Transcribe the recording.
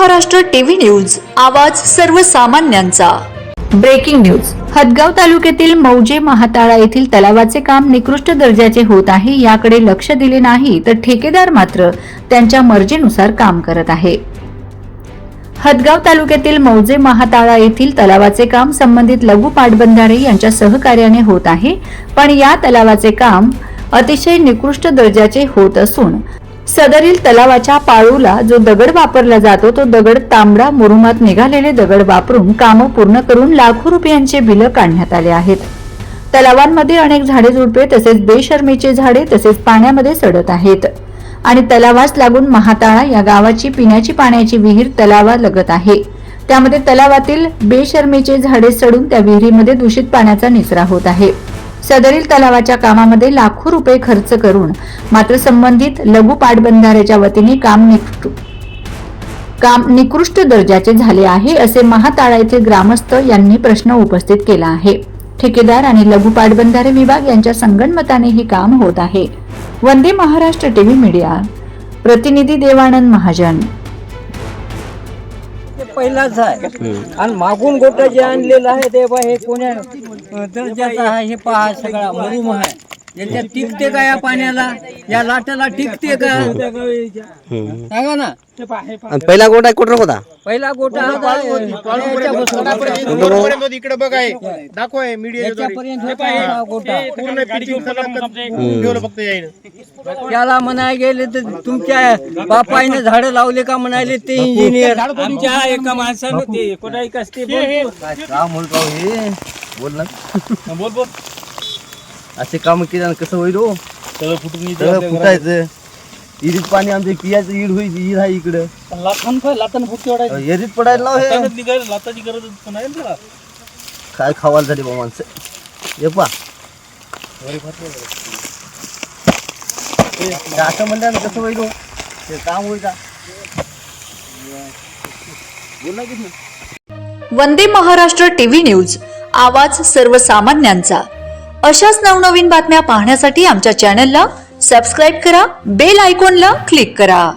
Maharashtra TV news, आवाज सर्वसामान्यांचा। Breaking news. Hadgaon तालुक्यातील मौजे महाताळा येथील तलावाचे काम निकृष्ट दर्जाचे होत आहे, याकडे लक्ष दिले नाही तर ठेकेदार मात्र त्यांच्या मर्जीनुसार काम करत आहे। हदगाव तालुक्यातील मौजे महाताळा येथील तलावाचे काम संबंधित लघु पाटबंधारे यांच्या सहकार्याने होत आहे, पण या तलावाचे काम अतिशय निकृष्ट दर्जाचे होत असून सदरील तलावाच्या पाळूला जो दगड वापरला जातो तो दगड तांबडा मुरुमात निघालेले दगड वापरून काम पूर्ण करून लाखो रुपयांचे बिल काढण्यात आले आहेत। तलावांमध्ये अनेक झाडे झुडपे तसेच बेशर्मीचे झाडे तसेच पाण्यामध्ये सडत आहेत आणि तलावास लागून महाताळा या गावाची पिण्याची पाण्याची विहीर तलावालगत आहे। त्यामध्ये तलावातील बेशर्मीचे झाडे सडून त्या विहिरीमध्ये दूषित पाण्याचा निचरा होत आहे। सदरील तलावाच्या कामामध्ये लाखो रुपये खर्च करून मात्र संबंधित लघु पाटबंधाऱ्याच्या वतीने काम निकृष्ट दर्जाचे झाले आहे, असे महाताळा येथील ग्रामस्थ यांनी प्रश्न उपस्थित केला आहे। ठेकेदार आणि लघु पाटबंधारे विभाग यांच्या संगनमताने हे काम होत आहे। वंदे महाराष्ट्र टीव्ही मीडिया, प्रतिनिधी देवानंद महाजन। पहिलाच आहे आणि मागून गोटा जे आणलेलं आहे ते बा हे कोण्या दर्जाचं आहे हे पहा, सगळा मरुम आहे। याच्यात टिकते का या पाण्याला, या लाटाला टिकते का सांगा ना। पहिला गोटा कुठं होता? पहिला गोटा होता इकडे बघ आहे, दाखव आहे मीडियाच्या गोटा पूर्ण पिटिंग ठेवलं फक्त यायनं। त्याला म्हणाय गेले तर तुमच्या बापाईने झाडं लावले का म्हणाले ते इंजिनियर आमच्या एका माणसानं ते कोणाही कसते काम बोलतो हे बोल ना, बोल बोल असे काम केल्यानं कसं होईल हो? सगळं फुटून फुटायचं इरीत पाणी आमच्या पियाचं ईड होईल, ईड आहे इकडं लातान फुट तेवढा एरीत पडायला लाव हे लाताची गरज पण आहे ना। काय खावायला झाली बा माणसं हे पा असं म्हणल्यानं कसं होईल हो? ते काम होईल का? बोल ना किती। वंदे महाराष्ट्र टीव्ही न्यूज, आवाज सर्वसामान्यांचा। अशाच नवनवीन बातम्या पाहण्यासाठी आमच्या चॅनलला सबस्क्राइब करा, बेल आयकॉनला क्लिक करा।